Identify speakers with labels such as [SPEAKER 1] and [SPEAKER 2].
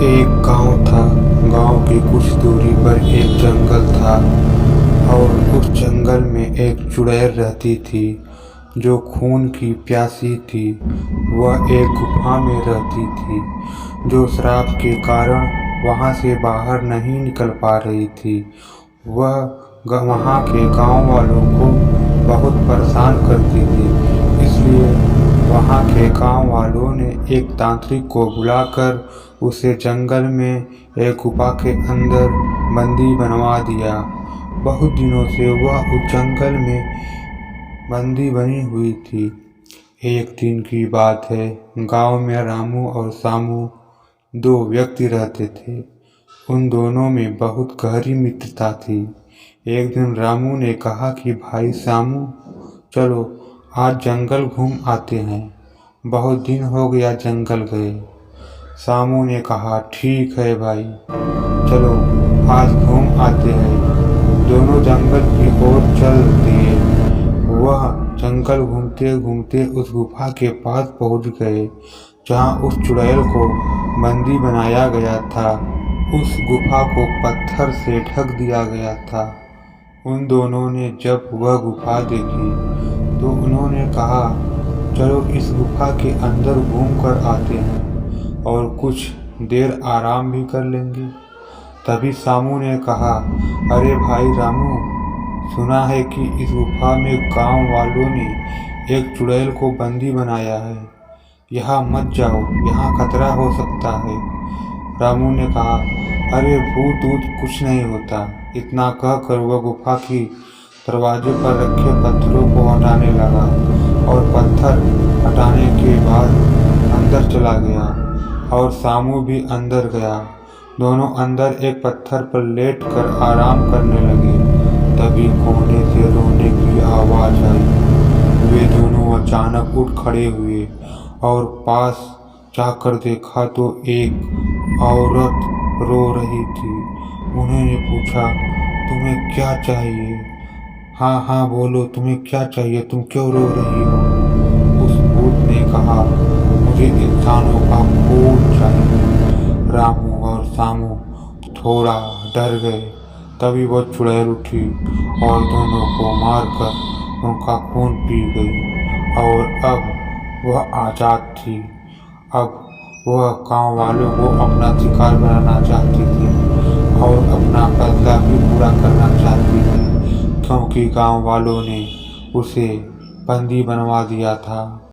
[SPEAKER 1] एक गांव था। गांव की कुछ दूरी पर एक जंगल था और उस जंगल में एक चुड़ैल रहती थी जो खून की प्यासी थी। वह एक गुफा में रहती थी जो श्राप के कारण वहां से बाहर नहीं निकल पा रही थी। वह वहां के गांव वालों को बहुत परेशान करती थी, इसलिए वहां के गांव वालों ने एक तांत्रिक को बुलाकर उसे जंगल में एक गुफा के अंदर बंदी बनवा दिया। बहुत दिनों से वह उस जंगल में बंदी बनी हुई थी। एक दिन की बात है, गांव में रामू और सामू दो व्यक्ति रहते थे। उन दोनों में बहुत गहरी मित्रता थी। एक दिन रामू ने कहा कि भाई सामू, चलो आज जंगल घूम आते हैं, बहुत दिन हो गया जंगल गए। सामू ने कहा ठीक है भाई, चलो आज घूम आते हैं। दोनों जंगल की ओर चल दिए। वह जंगल घूमते घूमते उस गुफा के पास पहुंच गए जहां उस चुड़ैल को बंदी बनाया गया था। उस गुफा को पत्थर से ढक दिया गया था। उन दोनों ने जब वह गुफा देखी तो उन्होंने कहा चलो इस गुफा के अंदर घूम कर आते हैं और कुछ देर आराम भी कर लेंगे। तभी सामू ने कहा, अरे भाई रामू, सुना है कि इस गुफा में गांव वालों ने एक चुड़ैल को बंदी बनाया है, यहाँ मत जाओ, यहाँ खतरा हो सकता है। रामू ने कहा, अरे भूत ऊत कुछ नहीं होता। इतना कहकर वह गुफा की दरवाजे पर रखे पत्थरों को हटाने लगा और पत्थर हटाने के बाद अंदर चला गया और सामू भी अंदर गया। दोनों अंदर एक पत्थर पर लेट कर आराम करने लगे। तभी कोने से रोने की आवाज आई। वे दोनों अचानक उठ खड़े हुए और पास जाकर देखा तो एक औरत रो रही थी। उन्होंने पूछा, तुम्हें क्या चाहिए? हाँ हाँ बोलो, तुम्हें क्या चाहिए, तुम क्यों रो रही हो? उस भूत ने कहा, मुझे इंसानों का खून चाहिए। रामू और सामू थोड़ा डर गए। तभी वह चुड़ैल उठी और दोनों को मारकर उनका खून पी गई और अब वह आजाद थी। अब वह गांव वालों को अपना शिकार बनाना चाहती थी और अपना बदला भी पूरा करना चाहती थी, क्योंकि गांव वालों ने उसे बंदी बनवा दिया था।